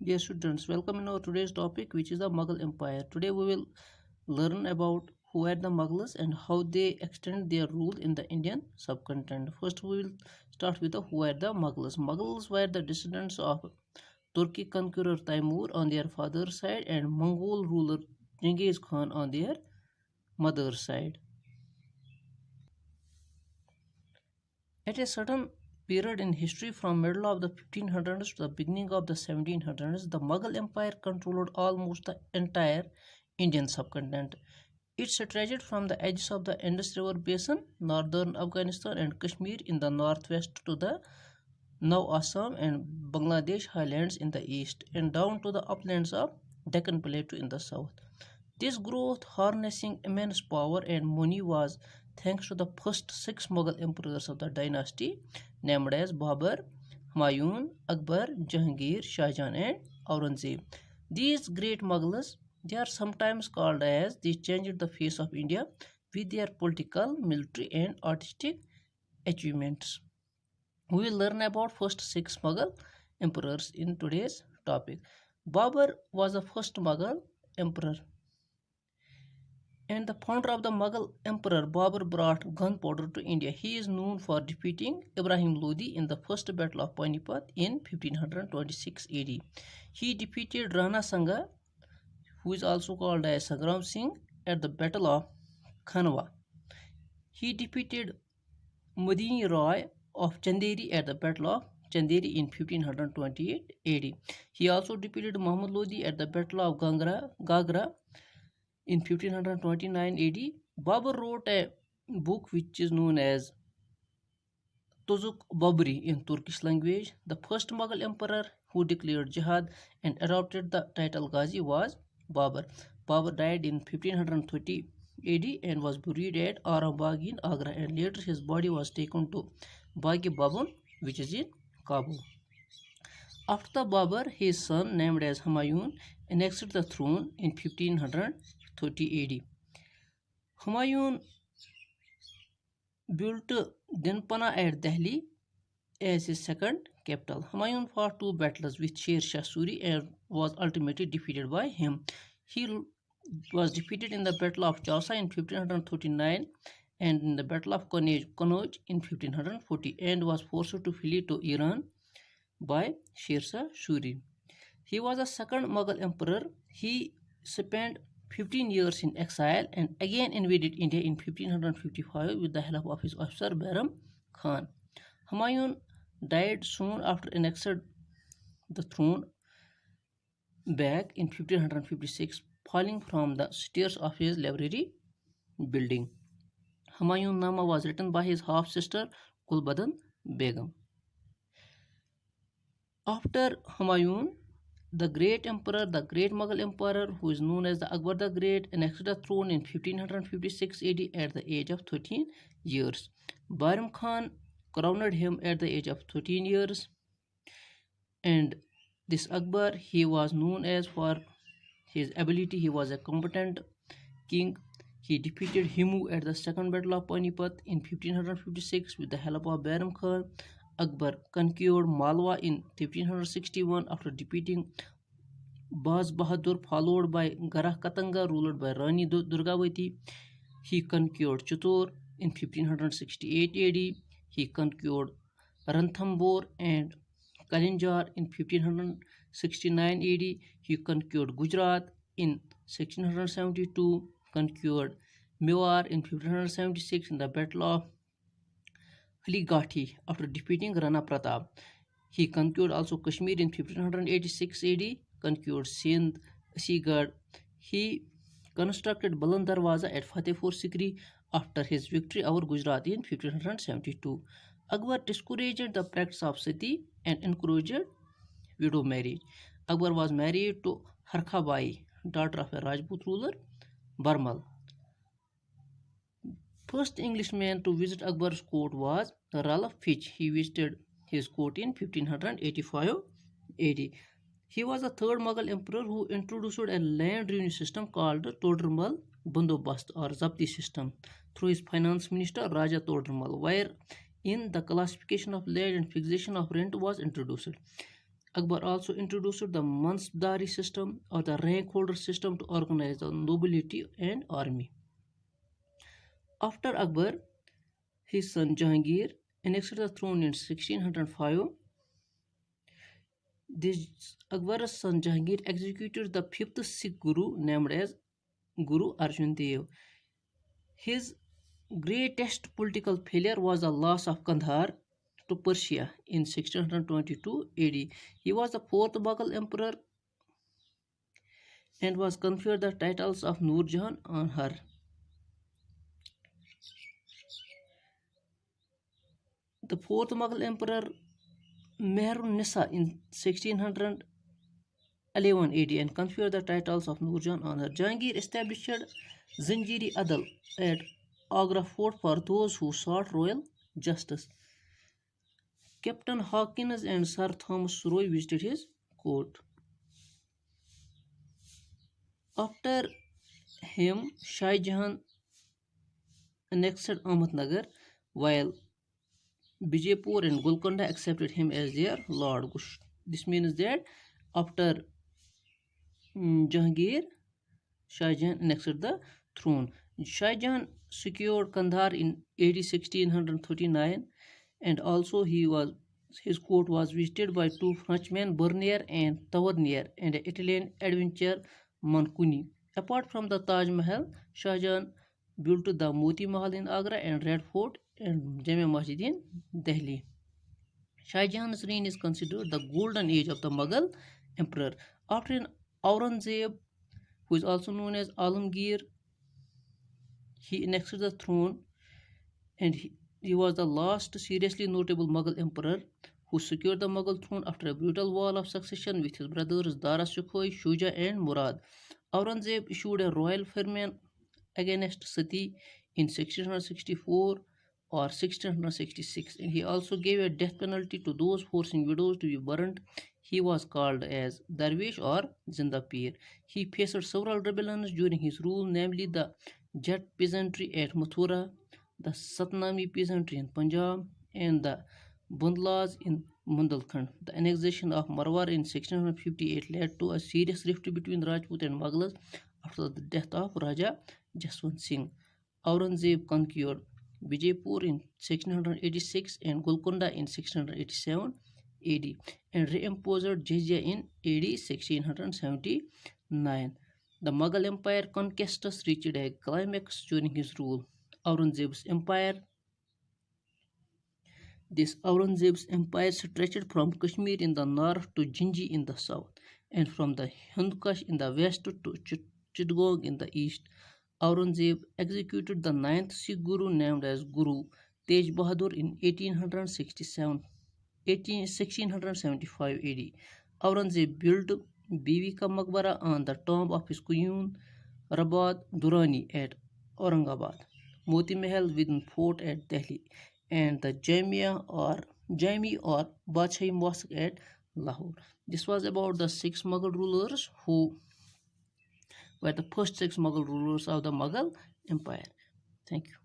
Dear students, welcome in our today's topic, which is the Mughal Empire. Today we will learn about who are the Mughals and how they extend their rule in the Indian subcontinent. First, we will start with the who are the Mughals. Mughals were the descendants of Turkic conqueror Timur on their father's side and Mongol ruler Genghis Khan on their mother's side. At a certain period in history from middle of the 1500s to the beginning of the 1700s, the Mughal Empire controlled almost the entire Indian subcontinent. It stretched from the edges of the Indus River Basin, northern Afghanistan and Kashmir in the northwest to the now Assam and Bangladesh highlands in the east and down to the uplands of Deccan Plateau in the south. This growth, harnessing immense power and money, was thanks to the first six Mughal emperors of the dynasty, named as Babur, Humayun, Akbar, Jahangir, Shah Jahan, and Aurangzeb. These great Mughals, they are sometimes called as they changed the face of India with their political, military, and artistic achievements. We will learn about first six Mughal emperors in today's topic. Babur was the first Mughal emperor and the founder of the Mughal Emperor. Babur brought gunpowder to India. He is known for defeating Ibrahim Lodi in the first battle of Panipat in 1526 AD. He defeated Rana Sanga, who is also called as Sangram Singh, at the Battle of Khanwa. He defeated Madini Roy of Chanderi at the Battle of Chanderi in 1528 AD. He also defeated Muhammad Lodi at the Battle of Gagra in 1529 AD. Babur wrote a book which is known as Tuzuk Babri in Turkish language. The first Mughal emperor who declared jihad and adopted the title Ghazi was Babur. Babur died in 1530 AD and was buried at Arambagh in Agra, and later his body was taken to Bagh Babun, which is in Kabul. After the Babur, his son, named as Humayun, annexed the throne in 1530 AD. Humayun built Dinpana at Delhi as his second capital. Humayun fought two battles with Sher Shah Suri and was ultimately defeated by him. He was defeated in the Battle of Chausa in 1539 and in the Battle of Kannauj in 1540 and was forced to flee to Iran by Sher Shah Suri. He was the second Mughal emperor. He spent 15 years in exile and again invaded India in 1555 with the help of his officer Bairam Khan. Humayun died soon after annexed the throne back in 1556, falling from the stairs of his library building. Humayun Nama was written by his half sister Gulbadan Begum. After Humayun, the great emperor, the great Mughal emperor, who is known as the Akbar the Great, annexed the throne in 1556 AD at the age of 13 years. Bairam Khan crowned him at the age of 13 years, and this Akbar, he was known as for his ability. He was a competent king. He defeated Himu at the second battle of Panipat in 1556 with the help of Bairam Khan. Akbar conquered Malwa in 1561 after defeating Baz Bahadur, followed by Garah Katanga, ruled by Rani Durgavati. He conquered Chittor in 1568 AD. He conquered Ranthambore and Kalinjar in 1569 AD. He conquered Gujarat in 1672, conquered Mewar in 1576 in the Battle of Haligati after defeating Rana Pratap. He conquered also Kashmir in 1586 AD, conquered Sindh, Asigarh. He constructed Buland Darwaza at Fatehpur Sikri after his victory over Gujarat in 1572. Akbar discouraged the practice of sati and encouraged widow marriage. Akbar was married to Harkhabai, daughter of a Rajput ruler, Barmal. First Englishman to visit Akbar's court was Ralph Fitch. He visited his court in 1585 AD. He was the third Mughal emperor who introduced a land revenue system called Todarmal Bandobast or Zapti system through his finance minister Raja Todarmal, where in the classification of land and fixation of rent was introduced. Akbar also introduced the Mansabdari system or the rank holder system to organize the nobility and army. After Akbar, his son Jahangir annexed the throne in 1605. This Akbar's son Jahangir executed the fifth Sikh Guru named as Guru Arjan Dev. His greatest political failure was the loss of Kandahar to Persia in 1622 AD. He was the fourth Mughal emperor and was conferred the titles of Nur Jahan on her. The fourth Mughal emperor Mehrun Nisa in 1611 AD and conferred the titles of Nur Jahan on her. Jahangir established Zanjiri Adal at Agra fort for those who sought royal justice. Captain Hawkins and Sir Thomas Roy visited his court. After him, Shah Jahan annexed Ahmednagar, while Bijapur and Golconda accepted him as their lord. This means that after Jahangir, Shah Jahan annexed the throne. Shah Jahan secured Kandahar in AD 1639, and also his court was visited by two Frenchmen, Bernier and Tavernier, and an Italian adventurer Mancuni. Apart from the Taj Mahal, Shah Jahan built the Moti Mahal in Agra and Red Fort and Jama Masjid in Delhi. Shah Jahan's reign is considered the golden age of the Mughal emperor. After Aurangzeb, who is also known as Alamgir, he annexed the throne, and he was the last seriously notable Mughal emperor who secured the Mughal throne after a brutal war of succession with his brothers Dara Sukhoi, Shuja, and Murad. Aurangzeb issued a royal firman against Sati in 1664 or 1666, and he also gave a death penalty to those forcing widows to be burnt. He was called as Darwish or Zindapir. He faced several rebellions during his rule, namely the Jat peasantry at Mathura, the Satnami peasantry in Punjab, and the Bundlas in Bundelkhand. The annexation of Marwar in 1658 led to a serious rift between Rajput and Mughals after the death of Raja Jaswant Singh. Aurangzeb conquered Bijapur in 1686 and Golconda in 1687 AD and reimposed jizya in AD 1679. The Mughal Empire conquests reached a climax during his rule. Aurangzeb's empire This Aurangzeb's empire stretched from Kashmir in the north to Jinji in the south, and from the Hindkush in the west to Chittagong in the east. Aurangzeb executed the ninth Sikh Guru named as Guru Tej Bahadur in 1675 AD. Aurangzeb built Bibi ka Maqbara on the tomb of his Queen Rabad Durrani at Aurangabad, Moti Mahal within fort at Delhi, and the Jami or Badshahi Mosque at Lahore. This was about the six Mughal rulers who were the first six Mughal rulers of the Mughal Empire. Thank you.